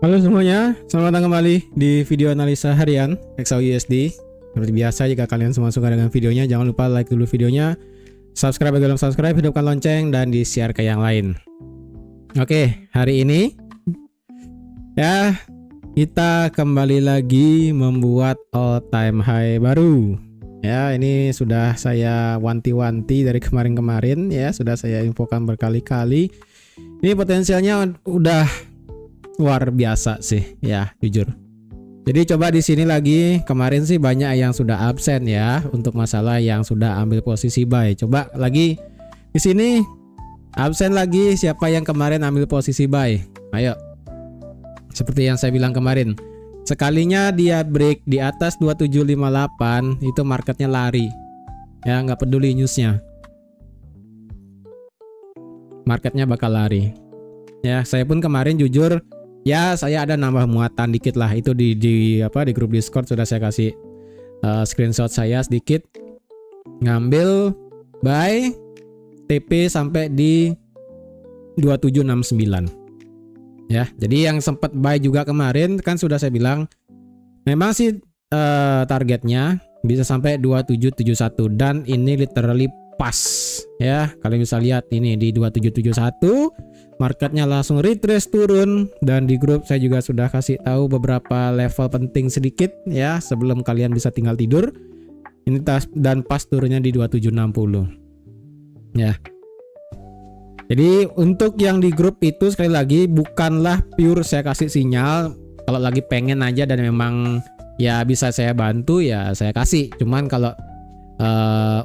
Halo semuanya, selamat datang kembali di video analisa harian XAUUSD. Seperti biasa, jika kalian semua suka dengan videonya, jangan lupa like dulu videonya, subscribe bagi belum subscribe, hidupkan lonceng, dan di-share ke yang lain. Oke, hari ini ya kita kembali lagi membuat all time high baru. Ya, ini sudah saya wanti-wanti dari kemarin-kemarin ya, sudah saya infokan berkali-kali. Ini potensialnya udah luar biasa sih ya, jujur. Jadi coba di sini lagi, kemarin sih banyak yang sudah absen ya untuk masalah yang sudah ambil posisi buy. Coba lagi di sini absen lagi siapa yang kemarin ambil posisi buy. Ayo. Seperti yang saya bilang kemarin, sekalinya dia break di atas 2758 itu marketnya lari. Ya, nggak peduli newsnya. Marketnya bakal lari. Ya, saya pun kemarin jujur ya, saya ada nambah muatan dikit lah, itu di grup Discord sudah saya kasih screenshot saya sedikit, ngambil buy TP sampai di 2769 ya. Jadi yang sempat buy juga kemarin kan sudah saya bilang memang sih targetnya bisa sampai 2771 dan ini literally pas ya. Kalian bisa lihat ini di 2771 marketnya langsung retrace turun, dan di grup saya juga sudah kasih tahu beberapa level penting sedikit ya sebelum kalian bisa tinggal tidur. Ini dan pas turunnya di 2760 ya. Jadi untuk yang di grup itu sekali lagi bukanlah pure saya kasih sinyal, kalau lagi pengen aja dan memang ya bisa saya bantu ya saya kasih. Cuman kalau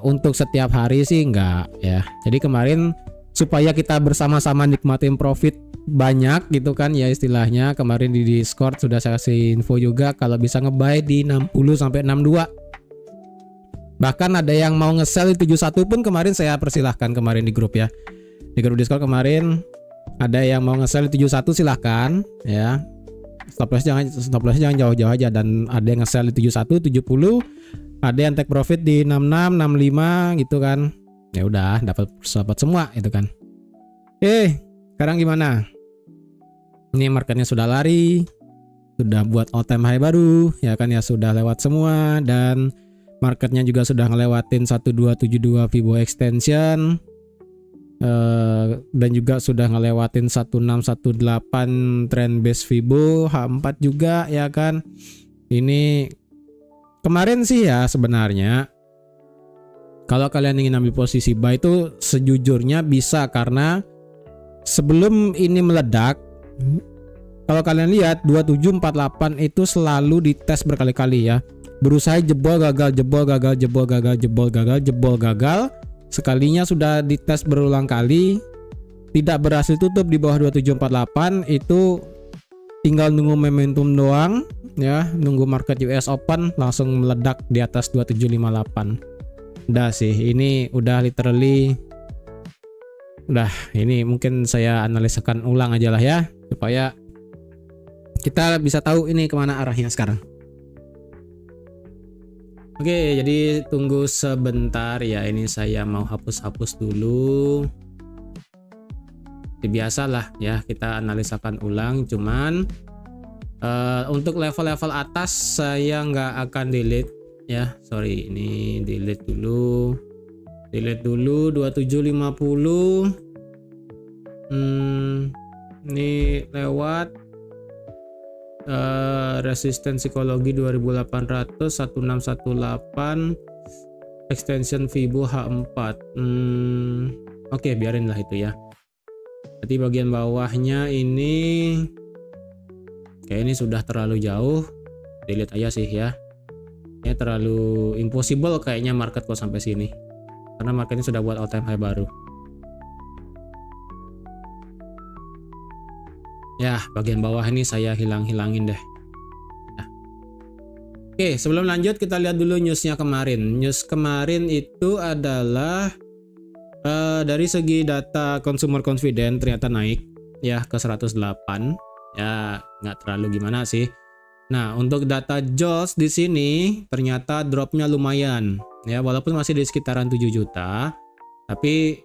untuk setiap hari sih enggak ya. Jadi kemarin supaya kita bersama-sama nikmatin profit banyak gitu kan ya istilahnya, kemarin di Discord sudah saya kasih info juga kalau bisa ngebuy di 60 sampai 62. Bahkan ada yang mau nge-sell di 71 pun kemarin saya persilahkan kemarin di grup ya. Di grup Discord kemarin ada yang mau nge-sell di 71 silahkan ya. Stop loss jangan jauh-jauh aja, dan ada yang nge-sell di 71, 70, ada yang take profit di 66, 65 gitu kan. Ya udah dapat semua itu kan. Oke, sekarang gimana? Ini marketnya sudah lari, sudah buat all time high baru ya kan ya, sudah lewat semua, dan marketnya juga sudah ngelewatin 1272 Fibo extension. Dan juga sudah ngelewatin 1618 trend base Fibo H4 juga ya kan. Ini kemarin sih ya sebenarnya kalau kalian ingin ambil posisi buy itu sejujurnya bisa, karena sebelum ini meledak kalau kalian lihat 2748 itu selalu dites berkali-kali ya, berusaha jebol gagal, jebol gagal, jebol gagal, jebol gagal, jebol gagal. Sekalinya sudah dites berulang kali tidak berhasil tutup di bawah 2748, itu tinggal nunggu momentum doang ya, nunggu market US Open langsung meledak di atas 2758. Udah sih, ini udah literally udah, ini mungkin saya analisakan ulang aja lah ya supaya kita bisa tahu ini kemana arahnya sekarang. Oke, jadi tunggu sebentar ya, ini saya mau hapus-hapus dulu. Biasalah ya, kita analisakan ulang. Cuman untuk level-level atas saya nggak akan delete ya, sorry, ini delete dulu 2750. Ini lewat resisten psikologi 2800, 1618 extension Fibo H4. Oke, biarin lah itu ya. Jadi bagian bawahnya ini kayak ini sudah terlalu jauh, delete aja sih ya. Ini terlalu impossible kayaknya market kok sampai sini, karena marketnya sudah buat all time high baru. Ya, bagian bawah ini saya hilangin deh. Nah. Oke, sebelum lanjut kita lihat dulu newsnya kemarin. News kemarin itu adalah dari segi data consumer confidence ternyata naik ya ke 108. Ya, nggak terlalu gimana sih. Nah, untuk data JOLTS di sini ternyata dropnya lumayan ya, walaupun masih di sekitaran 7 juta, tapi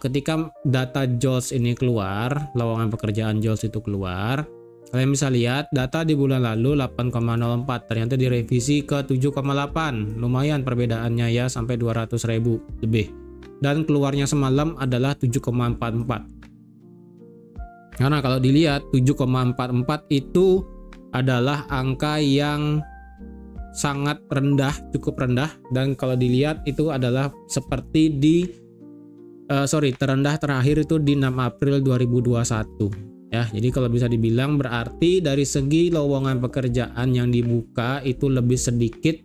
ketika data JOLTS ini keluar, lowongan pekerjaan JOLTS itu keluar, Kalian bisa lihat data di bulan lalu 8,04, ternyata direvisi ke 7,8. Lumayan perbedaannya ya, sampai 200.000 lebih. Dan keluarnya semalam adalah 7,44. Karena kalau dilihat 7,44 itu adalah angka yang sangat rendah, cukup rendah, dan kalau dilihat itu adalah seperti terendah terakhir itu di 6 April 2021 ya. Jadi kalau bisa dibilang berarti dari segi lowongan pekerjaan yang dibuka itu lebih sedikit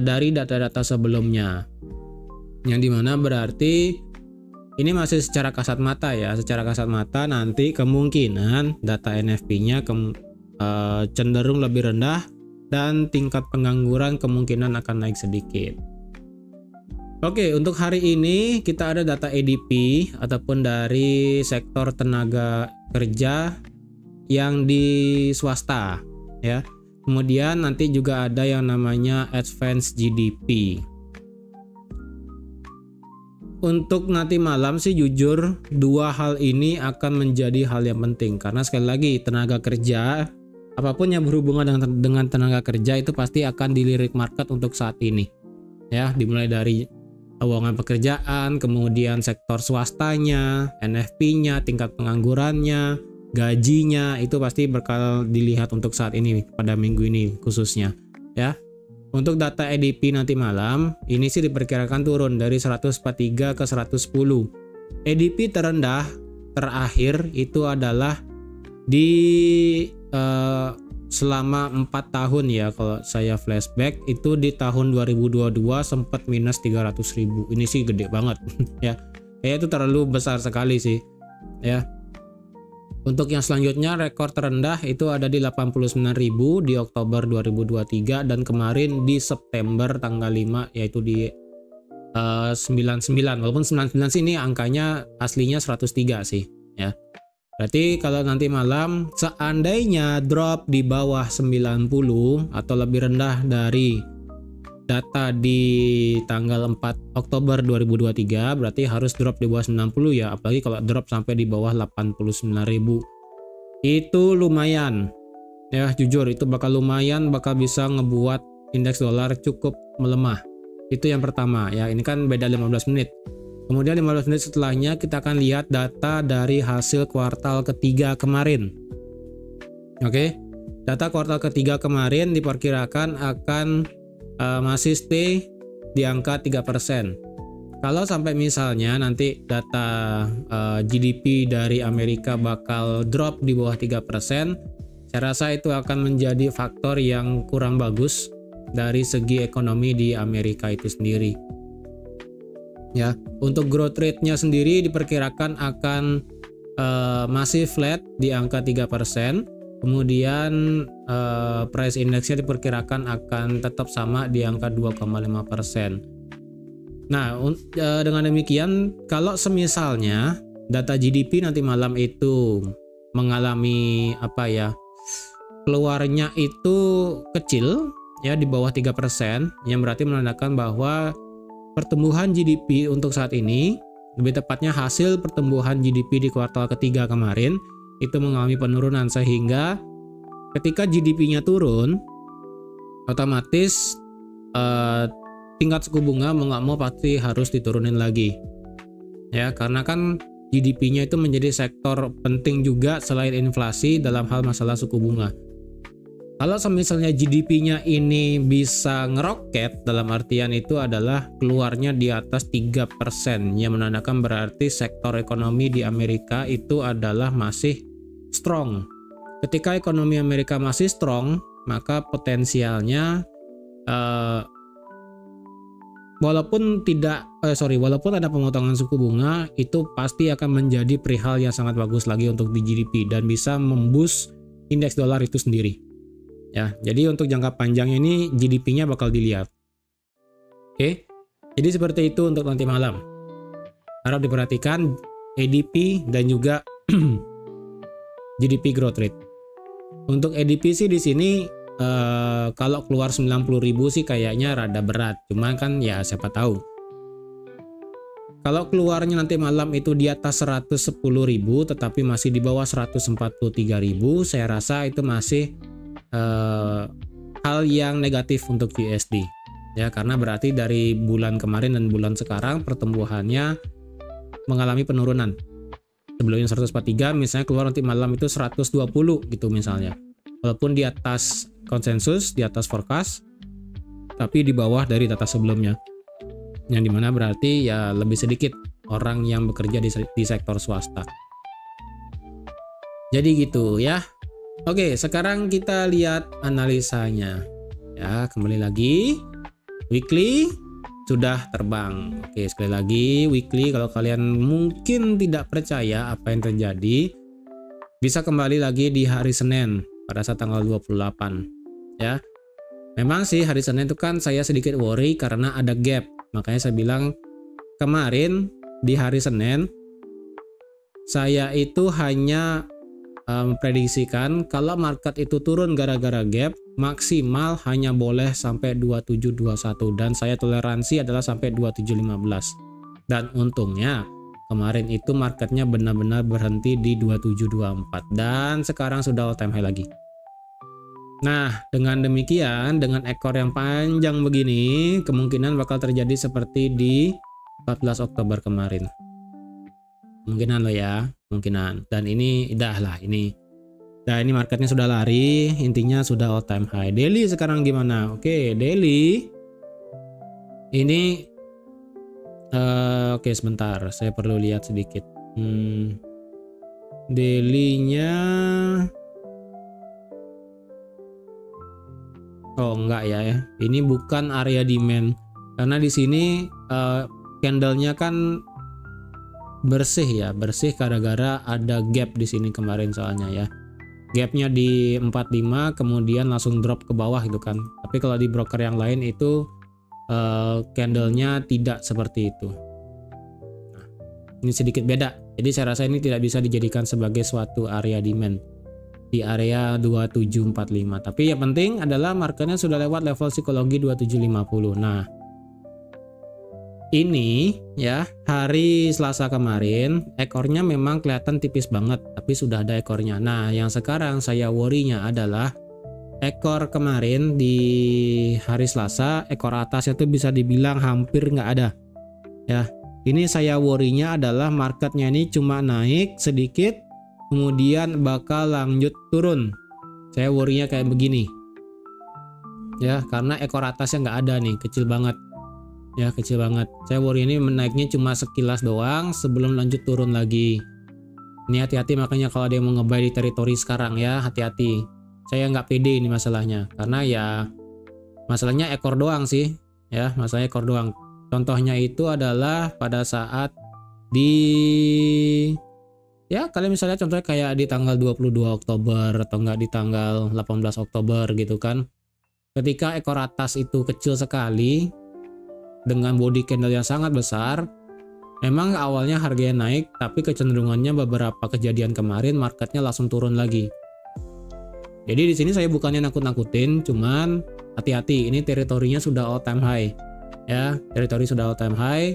dari data-data sebelumnya, yang dimana berarti ini masih secara kasat mata ya, secara kasat mata nanti kemungkinan data NFP-nya cenderung lebih rendah dan tingkat pengangguran kemungkinan akan naik sedikit. Oke, untuk hari ini kita ada data ADP ataupun dari sektor tenaga kerja yang di swasta ya. Kemudian nanti juga ada yang namanya advance GDP. Untuk nanti malam sih jujur dua hal ini akan menjadi hal yang penting, karena sekali lagi tenaga kerja, apapun yang berhubungan dengan tenaga kerja itu pasti akan dilirik market untuk saat ini ya, dimulai dari lowongan pekerjaan, kemudian sektor swastanya, NFP-nya, tingkat penganggurannya, gajinya, itu pasti bakal dilihat untuk saat ini pada minggu ini khususnya ya. Untuk data ADP nanti malam ini sih diperkirakan turun dari 143 ke 110. ADP terendah terakhir itu adalah di selama 4 tahun ya, kalau saya flashback itu di tahun 2022 sempat minus 300.000. Ini sih gede banget ya, kayak itu terlalu besar sekali sih ya. Untuk yang selanjutnya rekor terendah itu ada di 89.000 di Oktober 2023, dan kemarin di September tanggal 5 yaitu di 99, walaupun 99 sih ini angkanya aslinya 103 sih ya. Berarti kalau nanti malam seandainya drop di bawah 90 atau lebih rendah dari data di tanggal 4 Oktober 2023, berarti harus drop di bawah 90 ya. Apalagi kalau drop sampai di bawah 89.000, itu lumayan ya, jujur itu bakal lumayan, bakal bisa ngebuat indeks dolar cukup melemah. Itu yang pertama ya, ini kan beda 15 menit. Kemudian 15 menit setelahnya kita akan lihat data dari hasil kuartal ketiga kemarin. Oke, data kuartal ketiga kemarin diperkirakan akan masih stay di angka 3%. Kalau sampai misalnya nanti data GDP dari Amerika bakal drop di bawah 3%, saya rasa itu akan menjadi faktor yang kurang bagus dari segi ekonomi di Amerika itu sendiri. Ya, untuk growth rate-nya sendiri diperkirakan akan masih flat di angka 3%. Kemudian price index-nya diperkirakan akan tetap sama di angka 2,5%. Nah, dengan demikian kalau semisalnya data GDP nanti malam itu mengalami keluarnya itu kecil ya, di bawah 3%, yang berarti menandakan bahwa pertumbuhan GDP untuk saat ini, lebih tepatnya hasil pertumbuhan GDP di kuartal ketiga kemarin itu mengalami penurunan, sehingga ketika GDP-nya turun otomatis tingkat suku bunga mau nggak mau pasti harus diturunin lagi ya, karena kan GDP-nya itu menjadi sektor penting juga selain inflasi dalam hal masalah suku bunga. Kalau misalnya GDP-nya ini bisa ngeroket, dalam artian itu adalah keluarnya di atas 3%, yang menandakan berarti sektor ekonomi di Amerika itu adalah masih strong. Ketika ekonomi Amerika masih strong, maka potensialnya walaupun ada pemotongan suku bunga, itu pasti akan menjadi perihal yang sangat bagus lagi untuk di GDP dan bisa memboost indeks dolar itu sendiri. Ya, jadi untuk jangka panjang ini GDP-nya bakal dilihat. Oke, jadi seperti itu untuk nanti malam. Harap diperhatikan ADP dan juga GDP growth rate. Untuk ADP sih di sini kalau keluar 90.000 sih kayaknya rada berat. Cuma kan ya siapa tahu. Kalau keluarnya nanti malam itu di atas 110.000 tetapi masih di bawah 143.000, saya rasa itu masih hal yang negatif untuk USD. Ya, karena berarti dari bulan kemarin dan bulan sekarang pertumbuhannya mengalami penurunan. Sebelumnya 143, misalnya keluar nanti malam itu 120 gitu misalnya. Walaupun di atas konsensus, di atas forecast, tapi di bawah dari data sebelumnya. Yang dimana berarti ya lebih sedikit orang yang bekerja di sektor swasta. Jadi gitu ya. Oke, sekarang kita lihat analisanya. Ya, kembali lagi. Weekly sudah terbang. Oke, sekali lagi weekly, kalau kalian mungkin tidak percaya apa yang terjadi, bisa kembali lagi di hari Senin pada saat tanggal 28 ya. Memang sih hari Senin itu kan saya sedikit worry karena ada gap. Makanya saya bilang kemarin di hari Senin saya itu hanya memprediksikan kalau market itu turun gara-gara gap maksimal hanya boleh sampai 2721 dan saya toleransi adalah sampai 2715. Dan untungnya kemarin itu marketnya benar-benar berhenti di 2724 dan sekarang sudah all time high lagi. Nah, dengan demikian, dengan ekor yang panjang begini, kemungkinan bakal terjadi seperti di 14 Oktober kemarin. Kemungkinan loh ya, kemungkinan. Dan ini udah lah, ini. Nah, ini marketnya sudah lari, intinya sudah all time high. Daily sekarang gimana? Oke, daily. Ini, oke sebentar, saya perlu lihat sedikit. Daily-nya... Oh enggak ya, ini bukan area demand karena di sini candlenya kan bersih ya, bersih gara-gara ada gap di sini kemarin soalnya ya. Gapnya di 45 kemudian langsung drop ke bawah gitu kan. Tapi kalau di broker yang lain itu candlenya tidak seperti itu. Nah, ini sedikit beda. Jadi saya rasa ini tidak bisa dijadikan sebagai suatu area demand di area 2745. Tapi yang penting adalah marketnya sudah lewat level psikologi 2750. Nah, ini ya hari Selasa kemarin ekornya memang kelihatan tipis banget, tapi sudah ada ekornya. Nah, yang sekarang saya worry-nya adalah ekor kemarin di hari Selasa, ekor atasnya itu bisa dibilang hampir nggak ada. Ya, ini saya worry-nya adalah marketnya ini cuma naik sedikit kemudian bakal lanjut turun. Saya worry-nya kayak begini ya, karena ekor atasnya nggak ada nih, kecil banget ya, kecil banget. Saya worry ini menaiknya cuma sekilas doang sebelum lanjut turun lagi. Ini hati-hati, makanya kalau ada yang mau nge-buy di teritori sekarang ya, hati-hati. Saya nggak pede ini masalahnya, karena ya masalahnya ekor doang sih ya, masalahnya ekor doang. Contohnya itu adalah pada saat di ya, kalian misalnya contohnya kayak di tanggal 22 Oktober atau enggak di tanggal 18 Oktober gitu kan. Ketika ekor atas itu kecil sekali dengan body candle yang sangat besar, memang awalnya harganya naik tapi kecenderungannya beberapa kejadian kemarin marketnya langsung turun lagi. Jadi di sini saya bukannya nakut-nakutin, cuman hati-hati, ini teritorinya sudah all time high. Ya, teritori sudah all time high.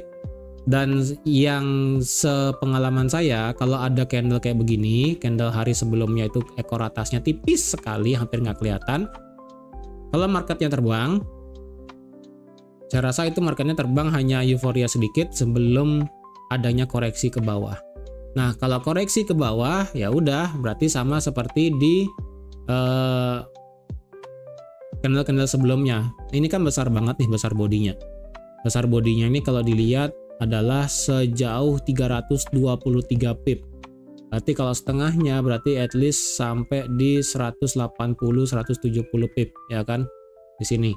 Dan yang sepengalaman saya, kalau ada candle kayak begini, candle hari sebelumnya itu ekor atasnya tipis sekali, hampir nggak kelihatan. Kalau marketnya terbang, saya rasa itu marketnya terbang hanya euforia sedikit sebelum adanya koreksi ke bawah. Nah, kalau koreksi ke bawah, ya udah, berarti sama seperti di candle-candle sebelumnya. Ini kan besar banget nih, besar bodinya. Besar bodinya ini kalau dilihat adalah sejauh 323 pip. Berarti kalau setengahnya berarti at least sampai di 180-170 pip ya kan di sini.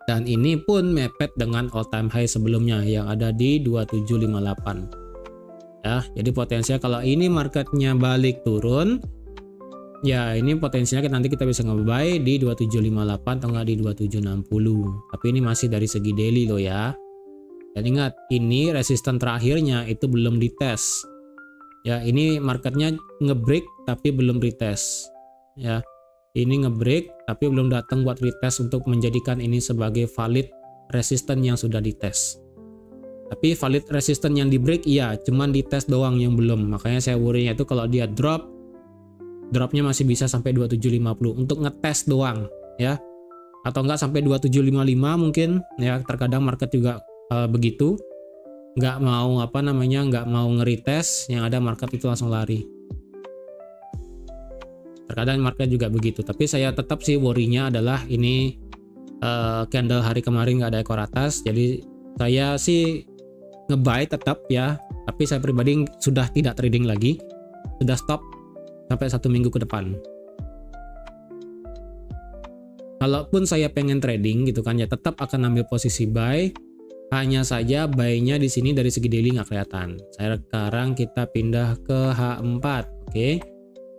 Dan ini pun mepet dengan all time high sebelumnya yang ada di 2758. Ya, jadi potensinya kalau ini marketnya balik turun, ya ini potensinya nanti kita bisa nge-buy di 2758 atau enggak di 2760. Tapi ini masih dari segi daily loh ya. Dan ingat, ini resisten terakhirnya itu belum dites. Ya, ini marketnya nge-break tapi belum retest. Ya, ini nge-break tapi belum datang buat retest untuk menjadikan ini sebagai valid resisten yang sudah dites. Tapi valid resistance yang di break iya, cuman di tes doang yang belum. Makanya saya worry-nya itu kalau dia dropnya masih bisa sampai 2750 untuk ngetes doang ya. Atau enggak sampai 2755 mungkin ya, terkadang market juga begitu. Nggak mau nggak mau nge-retest, yang ada market itu langsung lari. Terkadang market juga begitu, tapi saya tetap sih worry-nya adalah ini candle hari kemarin nggak ada ekor atas, jadi saya sih nge-buy tetap ya, tapi saya pribadi sudah tidak trading lagi, sudah stop sampai 1 minggu ke depan. Kalaupun saya pengen trading gitu kan ya, tetap akan ambil posisi buy, hanya saja buy-nya di sini dari segi daily nggak kelihatan. Sekarang kita pindah ke H4, oke.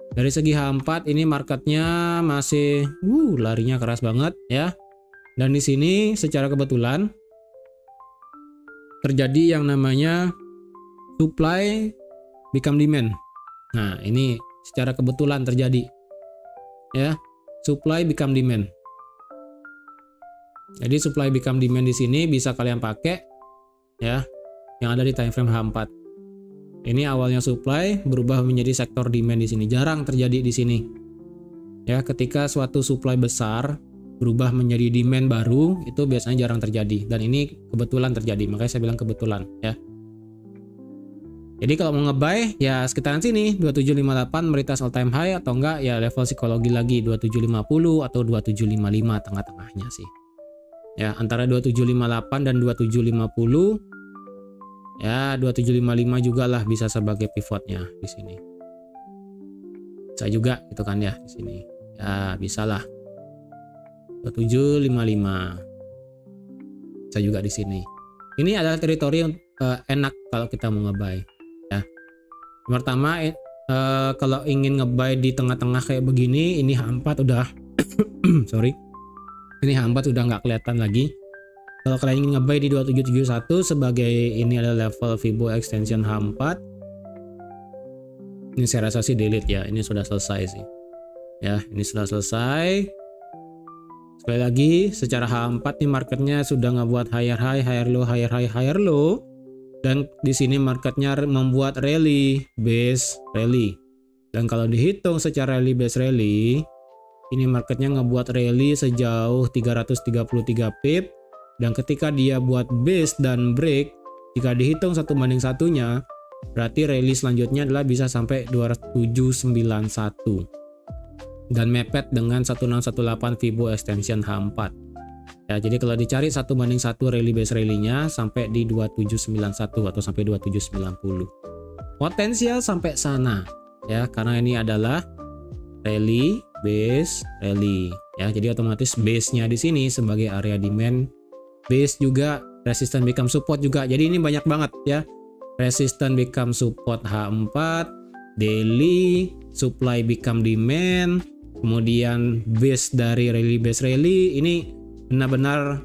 Dari segi H4 ini marketnya masih larinya keras banget ya. Dan di sini secara kebetulan terjadi yang namanya supply become demand. Nah, ini secara kebetulan terjadi ya. Supply become demand. Jadi supply become demand di sini bisa kalian pakai ya, yang ada di time frame H4. Ini awalnya supply berubah menjadi sektor demand di sini. Jarang terjadi di sini. Ya, ketika suatu supply besar berubah menjadi demand baru, itu biasanya jarang terjadi, dan ini kebetulan terjadi. Makanya saya bilang kebetulan ya. Jadi kalau mau nge-buy ya sekitaran sini 2758 meritas all time high, atau enggak ya level psikologi lagi 2750 atau 2755 tengah-tengahnya sih. Ya, antara 2758 dan 2750. Ya, 2755 juga lah bisa sebagai pivotnya di sini. Bisa juga gitu kan ya di sini. Ya, bisa lah. 2755. Bisa juga di sini. Ini adalah teritori yang enak kalau kita mau nge-buy ya. Pertama kalau ingin nge-buy di tengah-tengah kayak begini, ini H4 udah sorry. Ini H4 udah nggak kelihatan lagi. Kalau kalian ingin nge-buy di 2771 sebagai ini adalah level Fibo extension H4. Ini saya rasa sih delete ya. Ini sudah selesai sih. Ya, ini sudah selesai. Sekali lagi, secara H4 nih marketnya sudah ngebuat higher high, higher low, higher high, higher low. Dan di sini marketnya membuat rally, base rally. Dan kalau dihitung secara rally base rally, ini marketnya ngebuat rally sejauh 333 pip. Dan ketika dia buat base dan break, jika dihitung 1:1-nya, berarti rally selanjutnya adalah bisa sampai 2791. Dan mepet dengan 1618 Fibo extension H4. Ya, jadi kalau dicari 1:1 rally base rally-nya sampai di 2791 atau sampai 2790. Potensial sampai sana ya, karena ini adalah rally base rally ya. Jadi otomatis base-nya di sini sebagai area demand, base juga resistance become support juga. Jadi ini banyak banget ya. Resistance become support H4, daily, supply become demand, kemudian base dari rally base rally. Ini benar-benar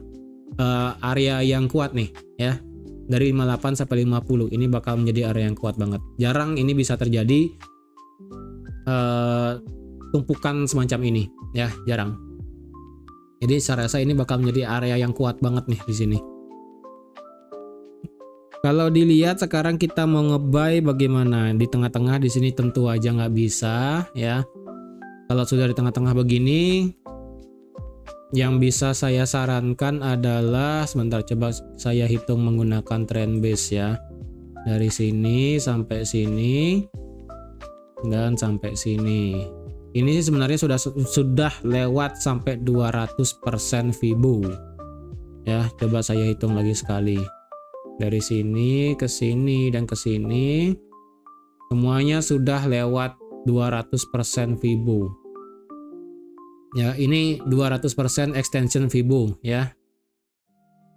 area yang kuat nih ya. Dari 58 sampai 50 ini bakal menjadi area yang kuat banget. Jarang ini bisa terjadi tumpukan semacam ini ya, jarang. Jadi saya rasa ini bakal menjadi area yang kuat banget nih di sini. Kalau dilihat sekarang kita mau nge-buy bagaimana? Di tengah-tengah di sini tentu aja nggak bisa ya. Kalau sudah di tengah-tengah begini, yang bisa saya sarankan adalah, sebentar coba saya hitung menggunakan trend base ya. Dari sini sampai sini dan sampai sini. Ini sih sebenarnya sudah lewat sampai 200% Fibo. Ya, coba saya hitung lagi sekali. Dari sini ke sini dan ke sini semuanya sudah lewat 200% Fibo. Ya, ini 200% extension Fibo ya.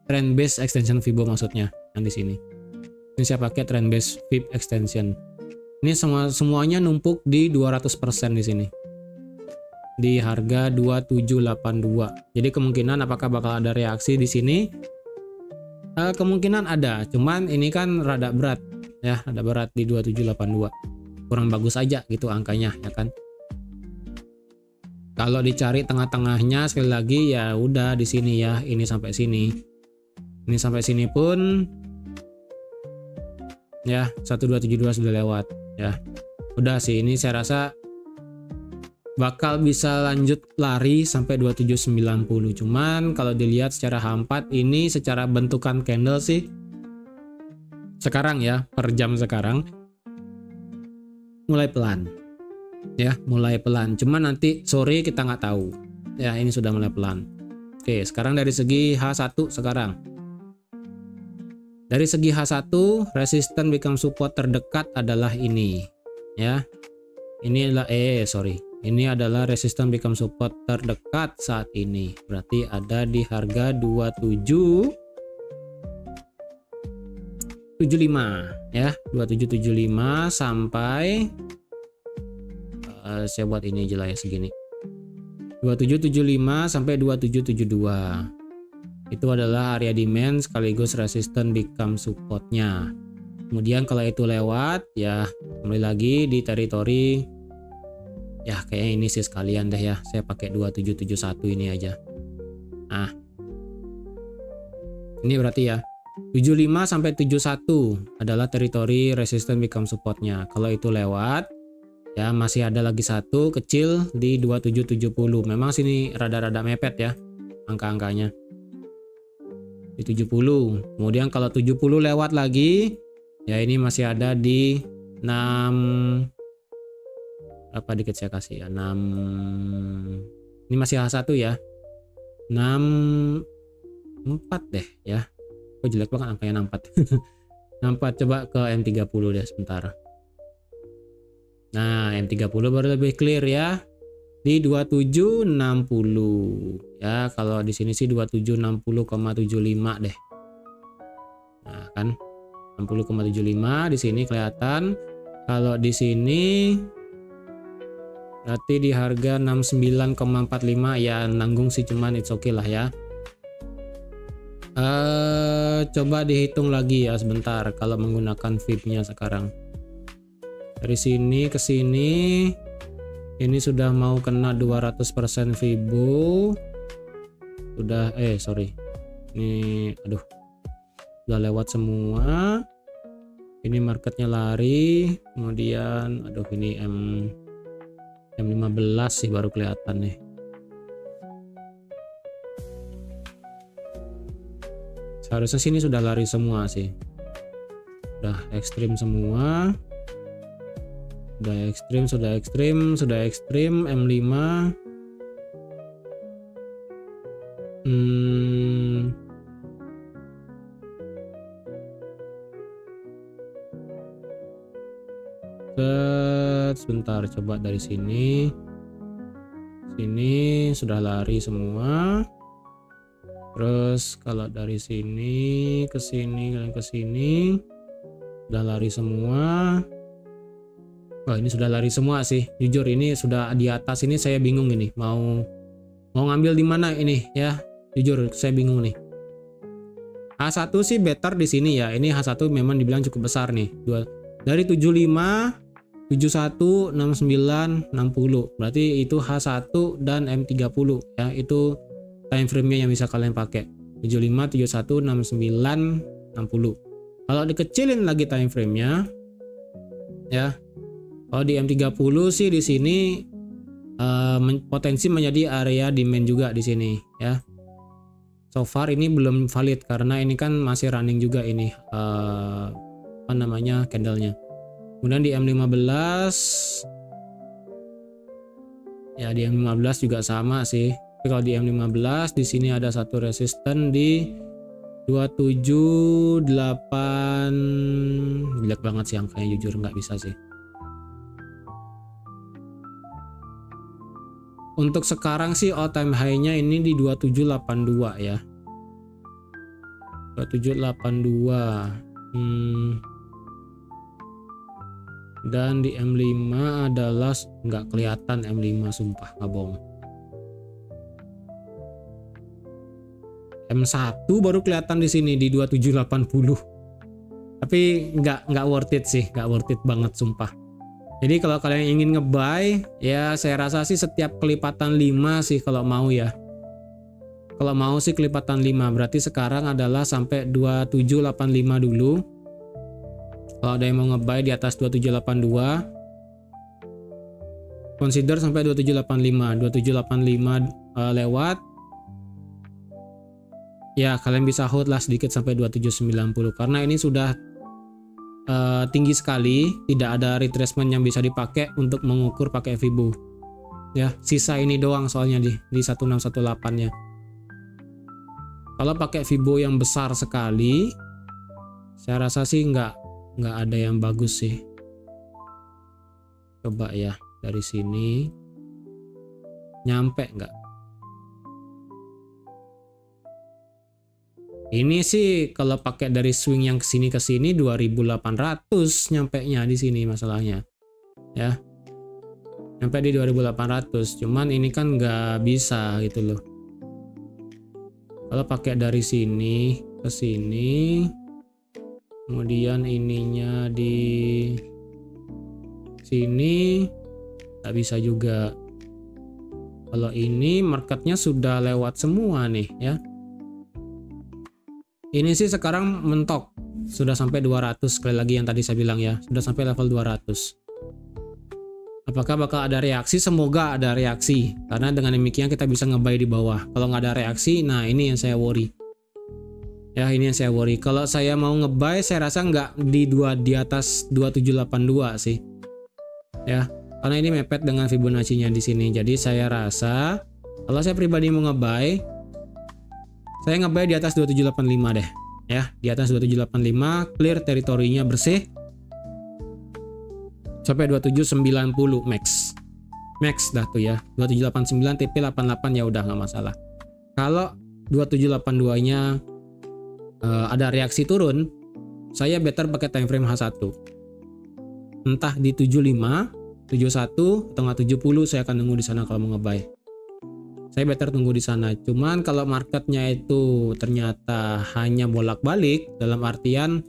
Trend base extension Fibo maksudnya yang di sini. Ini saya pakai trend base Fib extension. Ini semuanya numpuk di 200% di sini. Di harga 2782. Jadi kemungkinan apakah bakal ada reaksi di sini? Kemungkinan ada, cuman ini kan rada berat ya, rada berat di 2782. Kurang bagus aja gitu angkanya ya kan. Kalau dicari tengah-tengahnya sekali lagi ya udah di sini ya, ini sampai sini. Ini sampai sini pun ya. 1272 sudah lewat ya. Udah sih, ini saya rasa bakal bisa lanjut lari sampai 2790. Cuman kalau dilihat secara H4 ini secara bentukan candle sih sekarang ya, per jam sekarang mulai pelan ya, mulai pelan. Cuman nanti sore kita nggak tahu ya, ini sudah mulai pelan. Oke, sekarang dari segi H1 sekarang. Dari segi H1 resisten become support terdekat adalah ini ya. Ini adalah ini adalah resisten become support terdekat saat ini. Berarti ada di harga 2775 ya, 2775 sampai saya buat ini aja lah ya, segini. 2775 sampai 2772. Itu adalah area demand sekaligus resisten become supportnya. Kemudian kalau itu lewat ya, kembali lagi di teritori ya, kayaknya ini sih sekalian deh ya, saya pakai 2771 ini aja. Nah, ini berarti ya 75 sampai 71 adalah teritori resisten become supportnya. Kalau itu lewat ya, masih ada lagi satu kecil di 2770. Memang sini rada-rada mepet ya angka-angkanya di 70. Kemudian kalau 70 lewat lagi ya, ini masih ada di 6 apa dikit saya kasih ya, 6, ini masih H1 ya, 64 deh ya. Kok jelek banget angkanya 64. 64, coba ke M30 deh sebentar. Nah, M30 baru lebih clear ya, di 2760 ya. Kalau di sini sih 2760,75 deh. Nah kan 60,75 di sini kelihatan. Kalau di sini berarti di harga 69,45 ya, nanggung sih, cuman it's okay lah ya. Coba dihitung lagi ya sebentar kalau menggunakan VIP-nya sekarang. Dari sini ke sini ini sudah mau kena 200% Fibo. Sudah ini aduh, udah lewat semua. Ini marketnya lari. Kemudian aduh, ini M15 sih baru kelihatan nih. Seharusnya sini sudah lari semua sih. Udah ekstrim semua. Sudah ekstrim M5. Sebentar, coba dari sini sudah lari semua. Terus kalau dari sini ke sini dan ke sini sudah lari semua. Oh, ini sudah lari semua sih. Jujur ini sudah di atas ini saya bingung ini mau ngambil di mana ini ya. Jujur saya bingung nih. H1 sih better di sini ya. Ini H1 memang dibilang cukup besar nih. Dari 75 71, 69, 60. Berarti itu H1 dan M30 ya. Itu time frame-nya yang bisa kalian pakai. 75, 71, 69, 60. Kalau dikecilin lagi time frame-nya ya. Kalau di M30 sih di sini potensi menjadi area demand juga di sini ya. So far ini belum valid karena ini kan masih running juga ini apa namanya candlenya. Kemudian di M15 ya, di M15 juga sama sih. Tapi kalau di M15 di sini ada satu resisten di 278. Jelek banget sih angkanya, jujur nggak bisa sih. Untuk sekarang sih all time high-nya ini di 2782 ya. 2782. Dan di M5 adalah nggak kelihatan M5, sumpah nggak bohong. M1 baru kelihatan di sini di 2780. Tapi nggak worth it sih, nggak worth it banget sumpah. Jadi kalau kalian ingin ngebuy ya, saya rasa sih setiap kelipatan 5 sih kalau mau ya. Kalau mau sih kelipatan 5, berarti sekarang adalah sampai 2785 dulu. Kalau ada yang mau nge-buy di atas 2782, consider sampai 2785. 2785 lewat, ya kalian bisa hold lah sedikit sampai 2790 karena ini sudah tinggi sekali, tidak ada retracement yang bisa dipakai untuk mengukur pakai Fibo. Ya, sisa ini doang soalnya di 1618-nya. Kalau pakai Fibo yang besar sekali, saya rasa sih nggak ada yang bagus sih. Coba ya dari sini nyampe nggak? Ini sih kalau pakai dari swing yang kesini 2800 nyampe nya di sini masalahnya. Ya. Nyampe di 2800. Cuman ini kan nggak bisa gitu loh. Kalau pakai dari sini ke sini, kemudian ininya di sini nggak bisa juga. Kalau ini marketnya sudah lewat semua nih ya. Ini sih sekarang mentok, sudah sampai 200 sekali lagi yang tadi saya bilang ya, sudah sampai level 200. Apakah bakal ada reaksi? Semoga ada reaksi, karena dengan demikian kita bisa nge-buy di bawah. Kalau nggak ada reaksi, nah ini yang saya worry. Ya ini yang saya worry. Kalau saya mau nge-buy, saya rasa nggak di atas 2782 sih. Ya, karena ini mepet dengan Fibonacci-nya di sini. Jadi saya rasa kalau saya pribadi mau nge-buy, saya nge-buy di atas 2785 deh. Ya, di atas 2785, clear teritorinya bersih. Sampai 2790 max. Max dah tuh ya. 2789 TP 88 ya udah nggak masalah. Kalau 2782-nya ada reaksi turun, saya better pakai time frame H1. Entah di 75, 71 atau 70, saya akan nunggu di sana kalau mau nge-buy. Saya better tunggu di sana. Cuman kalau marketnya itu ternyata hanya bolak-balik, dalam artian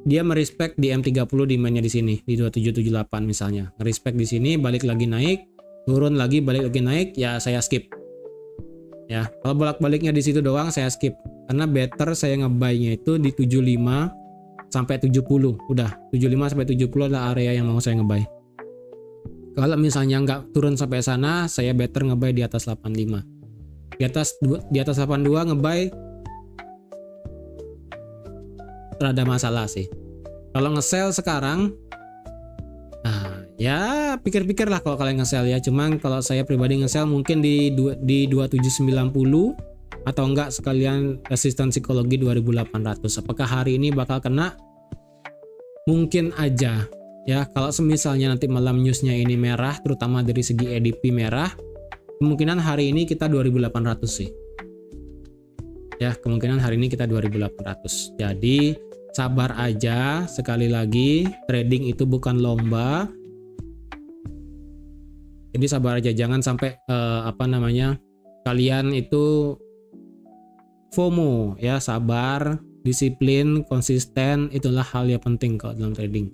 dia merespek di M30 demandnya di sini di 2778 misalnya. Respect di sini, balik lagi naik, turun lagi, balik lagi naik, ya saya skip. Ya, kalau bolak-baliknya di situ doang saya skip. Karena better saya nge-buy-nya itu di 75 sampai 70. Udah, 75 sampai 70 adalah area yang mau saya nge-buy. Kalau misalnya nggak turun sampai sana, saya better nge-buy di atas 85. Di atas 82 nge-buy rada masalah sih. Kalau nge-sell sekarang, ya pikir-pikir lah kalau kalian nge-sell ya. Cuman kalau saya pribadi nge-sell mungkin di 2790 atau enggak sekalian resisten psikologi 2800. Apakah hari ini bakal kena? Mungkin aja. Ya, kalau semisalnya nanti malam newsnya ini merah, terutama dari segi EDP merah, kemungkinan hari ini kita 2800 sih. Ya, kemungkinan hari ini kita 2800. Jadi, sabar aja. Sekali lagi, trading itu bukan lomba. Jadi sabar aja, jangan sampai kalian itu FOMO ya, sabar, disiplin, konsisten, itulah hal yang penting kalau dalam trading.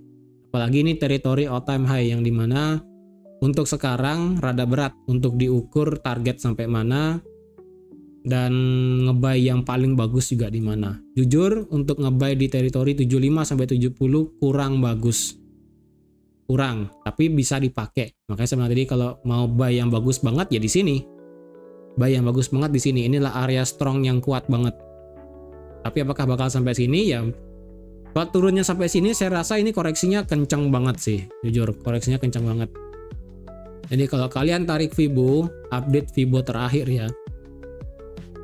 Apalagi ini teritori all time high yang dimana untuk sekarang rada berat untuk diukur target sampai mana dan nge-buy yang paling bagus juga di mana. Jujur untuk nge-buy di teritori 75 sampai 70 kurang bagus. Kurang, tapi bisa dipakai. Makanya saya bilang tadi kalau mau buy yang bagus banget ya di sini. Buy yang bagus banget di sini. Inilah area strong yang kuat banget. Tapi apakah bakal sampai sini ya? Kalau turunnya sampai sini saya rasa ini koreksinya kencang banget sih. Jujur, koreksinya kencang banget. Jadi kalau kalian tarik Fibo, update Fibo terakhir ya.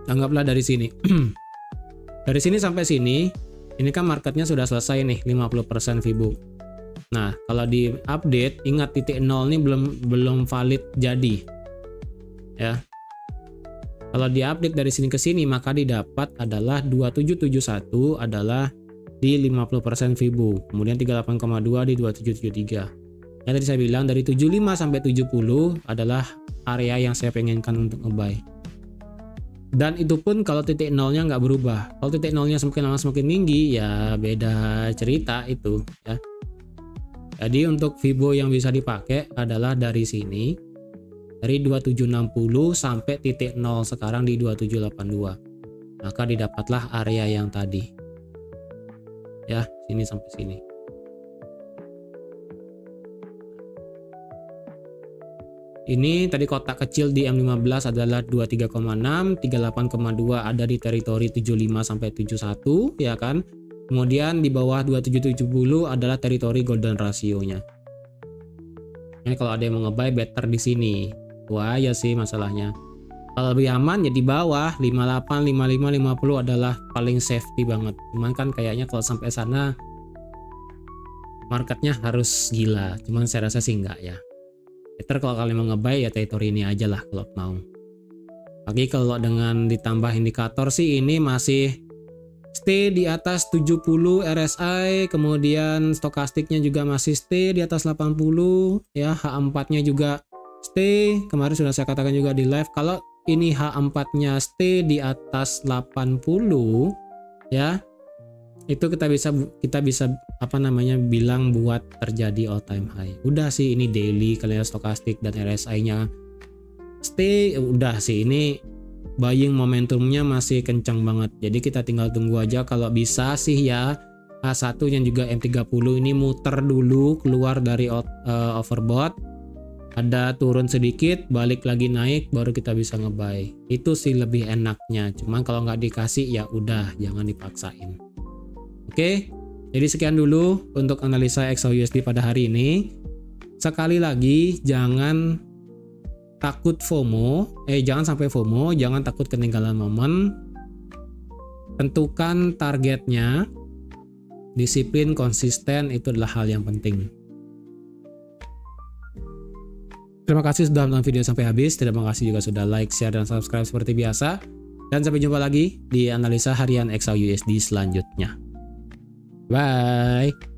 Anggaplah dari sini. Dari sini sampai sini, ini kan marketnya sudah selesai nih 50% Fibo. Nah, kalau di update, ingat titik 0 ini belum valid jadi. Ya. Kalau di update dari sini ke sini, maka didapat adalah 2771 adalah di 50% Fibo. Kemudian 38,2 di 2773. Yang tadi saya bilang dari 75 sampai 70 adalah area yang saya pengenkan untuk nge-buy. Dan itu pun kalau titik nolnya nggak berubah. Kalau titik nolnya semakin lama semakin tinggi, ya beda cerita itu ya. Jadi untuk Fibo yang bisa dipakai adalah dari sini, dari 2760 sampai titik 0 sekarang di 2782. Maka didapatlah area yang tadi. ya, sini sampai sini. Ini tadi kotak kecil di M15 adalah 23,6, 38,2 ada di teritori 75 sampai 71 ya kan. Kemudian di bawah 2770 adalah teritori golden rasionya. Ini kalau ada yang mau nge-buy better di sini. Wah ya sih masalahnya. Kalau lebih aman ya di bawah 58, 55, 50 adalah paling safety banget. Cuman kan kayaknya kalau sampai sana marketnya harus gila. Cuman saya rasa sih enggak ya. Better kalau kalian mau nge-buy ya teritori ini aja lah kalau mau. Lagi kalau dengan ditambah indikator sih ini masih stay di atas 70 RSI, kemudian stokastiknya juga masih stay di atas 80 ya, H4-nya juga stay. Kemarin sudah saya katakan juga di live kalau ini H4-nya stay di atas 80 ya. Itu kita bisa apa namanya bilang buat terjadi all time high. Udah sih ini daily kalian stokastik dan RSI-nya stay, udah sih ini buying momentumnya masih kencang banget. Jadi kita tinggal tunggu aja kalau bisa sih ya H1 yang juga M30 ini muter dulu keluar dari overbought, ada turun sedikit balik lagi naik baru kita bisa ngebuy. Itu sih lebih enaknya. Cuman kalau nggak dikasih ya udah jangan dipaksain. Oke, jadi sekian dulu untuk analisa XAUUSD pada hari ini. Sekali lagi jangan takut FOMO, jangan sampai FOMO, jangan takut ketinggalan momen. Tentukan targetnya, disiplin, konsisten itu adalah hal yang penting. Terima kasih sudah menonton video sampai habis. Terima kasih juga sudah like, share, dan subscribe seperti biasa. Dan sampai jumpa lagi di analisa harian XAUUSD selanjutnya. Bye.